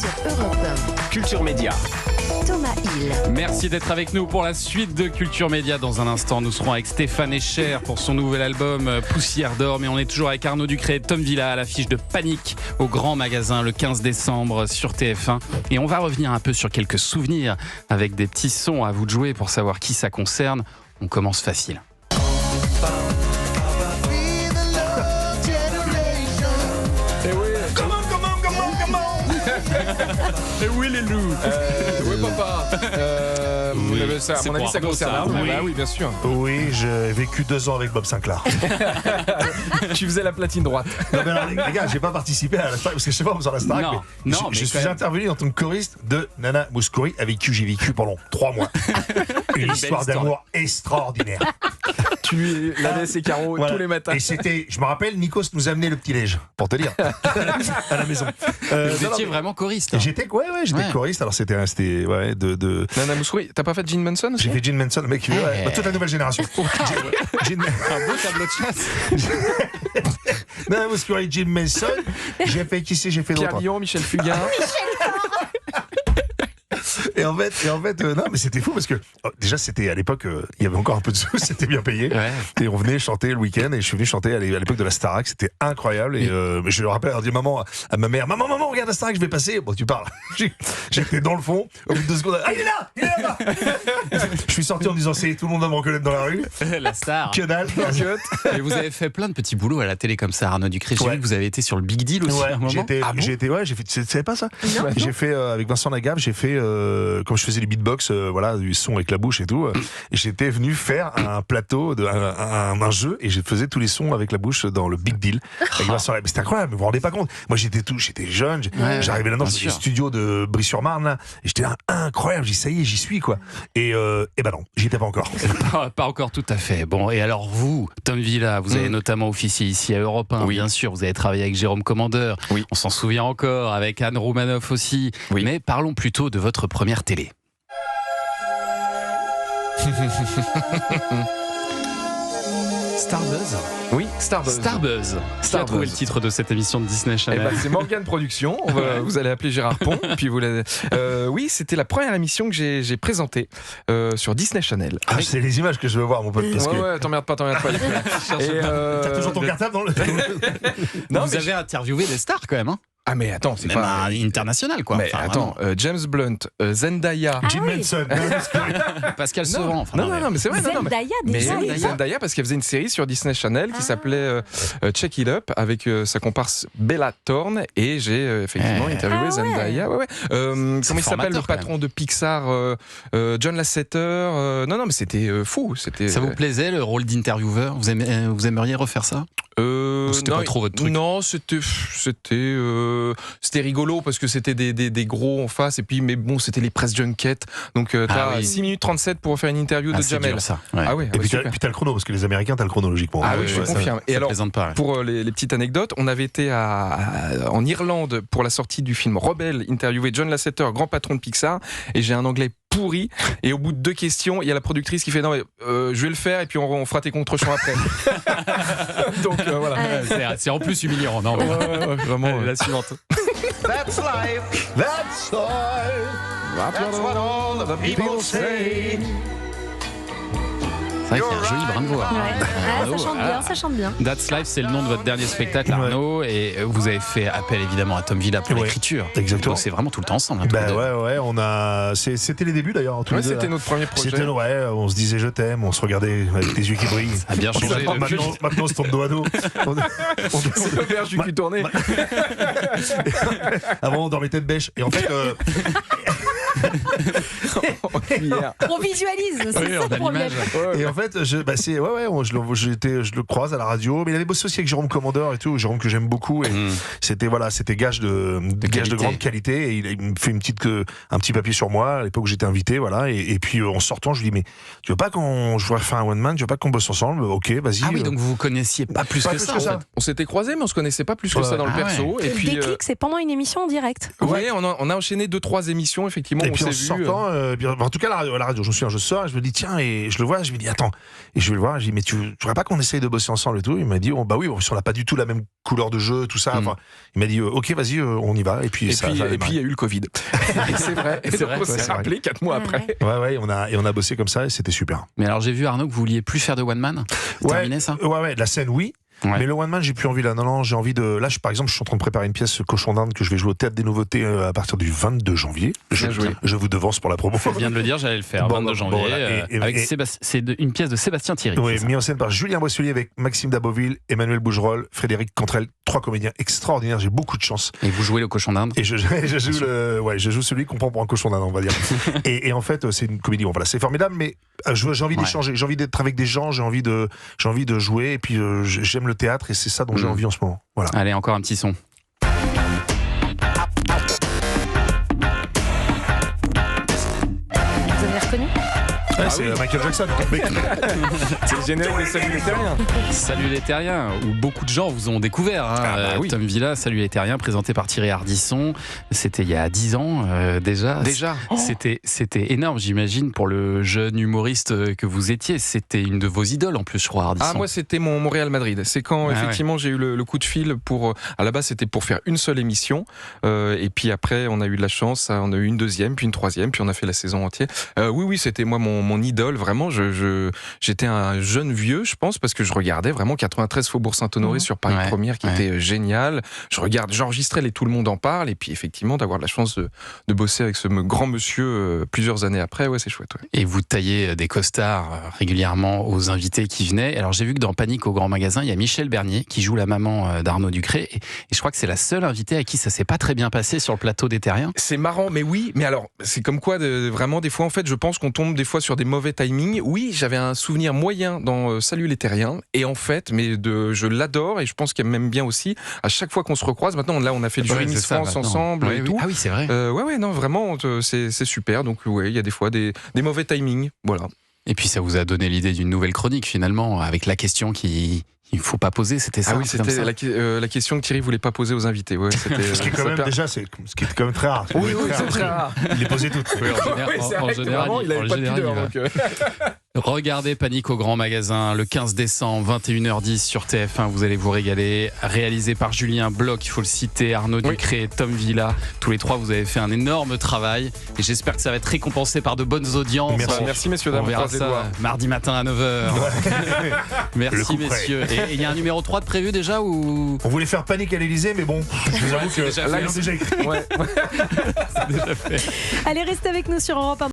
sur Europe 1. Culture Média. Thomas Hill. Merci d'être avec nous pour la suite de Culture Média. Dans un instant, nous serons avec Stéphane Escher pour son nouvel album Poussière d'or. Mais on est toujours avec Arnaud Ducré et Tom Villa à l'affiche de Panique au Grand Magasin le 15 décembre sur TF1. Et on va revenir un peu sur quelques souvenirs avec des petits sons à vous de jouer pour savoir qui ça concerne. On commence facile. Et oui les loups. Oui papa. Oui, ça, à c'est mon avis pour ça Arnaud, concerne ça. Arnaud. Oui. Bah oui bien sûr. Oui, j'ai vécu 2 ans avec Bob Sinclair. Tu faisais la platine droite. Non, mais alors, les gars, j'ai pas participé à la Starac parce que je sais pas sur la Starac. Non, mais non, mais je quand suis même. intervenu en tant que choriste de Nana Mouskouri avec qui j'ai vécu pendant 3 mois. Une histoire histoire. d'amour extraordinaire. Tu lui laissais ses carreaux Voilà. tous les matins. Et c'était, je me rappelle, Nikos nous amenait le petit-déj, pour te dire, à la maison. Vous non, étiez mais- vraiment choriste. J'étais Ouais. choriste, alors c'était ouais, de... Nana Mouskouri, t'as pas fait Gene Manson aussi? J'ai fait Gene Manson, mec, ouais, toute la nouvelle génération. Gene- Un beau tableau de chasse. Nana Mouskouri, Gene Manson, j'ai fait qui c'est, j'ai fait Pierre d'autres. Lyon, Michel Fugain. Et en fait, non, mais c'était fou parce que déjà c'était à l'époque, il y avait encore un peu de sous, c'était bien payé. Ouais. Et on venait chanter le week-end et je suis venu chanter à l'époque de la Starac, c'était incroyable. Et mais je le rappelle, alors dit maman à ma mère, maman, regarde la Starac, je vais passer. Bon, tu parles. J'étais dans le fond. Au bout de 2 secondes, ah, il est là. Je suis sorti en disant, c'est tout le monde va me reconnaître dans la rue. La star. Que dalle. Et vous avez fait plein de petits boulots à la télé comme ça, Arnaud Ducré. J'ai Ouais. vu que vous avez été sur le Big Deal aussi à un moment. J'ai fait, tu savais pas ça? Non. J'ai fait avec Vincent Lagaffe, j'ai fait comme je faisais les beatbox, voilà, du son avec la bouche et tout. Et j'étais venu faire un plateau, un jeu, et je faisais tous les sons avec la bouche dans le Big Deal. Avec Vincent Lagaffe. Mais c'était incroyable, vous vous rendez pas compte. Moi j'étais jeune, j'arrivais là-dedans, bien c'était le sûr. studio de Brie-sur-Marne, là, et j'étais là, incroyable, j'ai dit ça y est, j'y suis quoi. Et ben non, j'y étais pas encore. Pas encore tout à fait. Bon, et alors vous, Tom Villa, vous avez notamment officié ici à Europe 1, Oui. bien sûr. Vous avez travaillé avec Jérôme Commandeur. Oui. On s'en souvient encore, avec Anne Roumanoff aussi. Oui. Mais parlons plutôt de votre première télé. Starbuzz. Oui, Starbuzz. Starbuzz. Qui a trouvé le titre de cette émission de Disney Eh Channel? ben, c'est Morgane Productions. Vous allez appeler Gérard Pont. Puis oui, c'était la première émission que j'ai présentée sur Disney Channel. Ah, c'est les images que je veux voir, mon pote. Parce que Ouais, t'emmerdes pas. Et, t'as toujours ton cartable dans le. Non, vous mais avez interviewé des stars quand même, hein? Ah mais attends, c'est Même pas. international, quoi. Mais Enfin, attends, James Blunt, Zendaya. Ah Jim oui. Manson. vraiment. Pascal Sevran. Enfin, Non, mais c'est vrai. non, mais- Zendaya Mais déjà. oui, Zendaya, parce qu'elle faisait une série sur Disney Channel qui s'appelait Check It Up avec sa comparse Bella Thorne, et j'ai effectivement interviewé Ah ouais. Zendaya. Ouais. Comment il s'appelle, formateur, le patron de Pixar, John Lasseter. Non, mais c'était fou. C'était. ça vous plaisait le rôle d'intervieweur? Vous aimeriez refaire ça? C'était non, pas trop votre truc? Non, c'était rigolo parce que c'était des gros en face, et puis mais bon, c'était les press junkets, donc t'as oui. 6 minutes 37 pour faire une interview de C'est Jamel. dur, ça. Ouais. Ah ouais, Et puis super. t'as le chrono, parce que les Américains, t'as le chrono logiquement. Ah oui, je ouais, confirme. Et Ça alors, plaisante pas. Ouais. pour les petites anecdotes, on avait été en Irlande pour la sortie du film Rebelle, interviewé John Lasseter, grand patron de Pixar, et j'ai un anglais pourri, et au bout de 2 questions, il y a la productrice qui fait non mais je vais le faire, et puis on fera tes contre-champs après. Donc voilà. C'est en plus humiliant, non? mais- Ouais, vraiment. La suivante. That's life. That's life. That's what all of the people say. C'est vrai qu'il y a un joli brin de voix. Ouais. hein. Ah, Arnaud, ça chante bien, ça chante bien. That's Life, c'est le nom de votre dernier spectacle, Ouais. Arnaud, et vous avez fait appel évidemment à Tom Villa pour Ouais. l'écriture. Exactement. C'est vraiment tout le temps ensemble. hein, tous Bah les deux. ouais, c'était les débuts d'ailleurs. Tous Ouais, les deux, c'était là. notre premier projet. C'était on se disait je t'aime, on se regardait avec des yeux qui brillent. Ça a bien changé. Maintenant, on se tombe dos à dos. C'est l'auberge du cul tourné. Avant, on dormait tête bêche. Et en fait, En cuillère. On visualise, c'est Oui, ça on le a problème. l'image. et en fait, je le croise à la radio. Mais il avait bossé aussi avec Jérôme Commandeur et tout. Jérôme que j'aime beaucoup. Et c'était gage de qualité. grande qualité. Et il me fait un petit papier sur moi. À l'époque, où j'étais invité, voilà. Et puis en sortant, je lui dis mais tu veux pas qu'on je faire un one man, tu veux pas qu'on bosse ensemble? Ok, vas-y. Ah oui, donc vous vous connaissiez pas plus Pas que plus ça. que en ça. fait. On s'était croisés, mais on se connaissait pas plus que Ouais. ça dans le Ah perso. Et Et le puis, déclic, c'est pendant une émission en direct. on a enchaîné 2-3 émissions, effectivement. Et On puis s'est en vu. sortant, tout cas, à la radio, je me souviens, je sors, et je me dis, tiens, et je le vois, je me dis, attends, et je vais le voir, je dis, mais tu voudrais pas qu'on essaye de bosser ensemble et tout? Il m'a dit, bah oui, on n'a pas du tout la même couleur de jeu, tout ça. Enfin, il m'a dit, ok, vas-y, on y va. Et puis, ça a puis il démarré. y a eu le Covid. Et c'est vrai. Et donc, on s'est rappelé 4 mois après. Ouais, on a bossé comme ça et c'était super. Mais alors j'ai vu Arnaud que vous vouliez plus faire de one man. C'est terminé ça? Ouais, la scène, oui. Ouais. Mais le one man, j'ai plus envie là. Non, j'ai envie de. Là, par exemple, je suis en train de préparer une pièce Cochon d'Inde que je vais jouer au Théâtre des Nouveautés à partir du 22 janvier. Je vous devance pour la promo. Je viens de le dire, j'allais le faire. 22 janvier. Voilà. C'est une pièce de Sébastien Thierry. Oui, mis en scène par Julien Boisselier avec Maxime Daboville, Emmanuel Bougerolles, Frédéric Cantrel, 3 comédiens extraordinaires. J'ai beaucoup de chance. Et vous jouez le Cochon d'Inde? Et je joue celui qu'on prend pour un cochon d'Inde, on va dire. et en fait, c'est une comédie. Bon, voilà, c'est formidable, mais j'ai envie d'échanger, j'ai envie d'être avec des gens, j'ai envie de jouer. Et puis j'aime le théâtre et c'est ça dont j'ai envie en ce moment. Voilà. Allez, encore un petit son. Vous avez reconnu? C'est Michael Jackson. C'est le générique de Salut les Terriens. Salut les Terriens, où beaucoup de gens vous ont découvert. Oui. Tom Villa, Salut les Terriens, présenté par Thierry Ardisson. C'était il y a 10 ans déjà. C'était énorme, j'imagine, pour le jeune humoriste que vous étiez. C'était une de vos idoles en plus, je crois, Ardisson. Ah, moi, c'était mon Real Madrid. C'est quand, effectivement, j'ai eu le coup de fil pour. À la base, c'était pour faire une seule émission. Et puis après, on a eu de la chance. On a eu une deuxième, puis une troisième, puis on a fait la saison entière. Oui, c'était moi mon idole. Vraiment, j'étais un jeune vieux, je pense, parce que je regardais vraiment 93 Faubourg Saint-Honoré sur Paris Première, qui était génial. J'enregistrais les Tout le monde en parle. Et puis, effectivement, d'avoir la chance de bosser avec ce grand monsieur plusieurs années après, c'est chouette. Ouais. Et vous taillez des costards régulièrement aux invités qui venaient. Alors j'ai vu que dans Panique au Grand Magasin, il y a Michel Bernier qui joue la maman d'Arnaud Ducré. Et je crois que c'est la seule invitée à qui ça s'est pas très bien passé sur le plateau des Terriens. C'est marrant, mais oui. Mais alors, c'est comme quoi, vraiment, des fois, en fait, je pense qu'on tombe des fois sur des mauvais timings. Oui, j'avais un souvenir moyen dans Salut les Terriens. Et en fait, je l'adore et je pense qu'il m'aime bien aussi. À chaque fois qu'on se recroise, maintenant, là, on a fait le jury Miss France ensemble et tout. Ah oui, c'est vrai. Non, vraiment, c'est super. Donc, il y a des fois des mauvais timings. Voilà. Et puis ça vous a donné l'idée d'une nouvelle chronique finalement, avec la question qu'il ne faut pas poser, c'était ça? Ah oui, c'était la question que Thierry voulait pas poser aux invités. Ouais, ce qui est quand même déjà, ce qui est quand même très rare. Oui, c'est très rare. Il les posait toutes. En général, il avait pas de pudeur. Regardez Panique au Grand Magasin le 15 décembre, 21h10 sur TF1. Vous allez vous régaler. Réalisé par Julien Bloch, il faut le citer, Arnaud Ducré, Tom Villa. Tous les trois, vous avez fait un énorme travail. Et j'espère que ça va être récompensé par de bonnes audiences. Merci messieurs, dames. On verra ça mardi matin à 9h. Merci messieurs. Et il y a un numéro 3 de prévu déjà ou... On voulait faire Panique à l'Elysée, mais bon, je vous avoue que déjà là, ils ont déjà écrit. C'est déjà fait. Allez, restez avec nous sur Europe 1.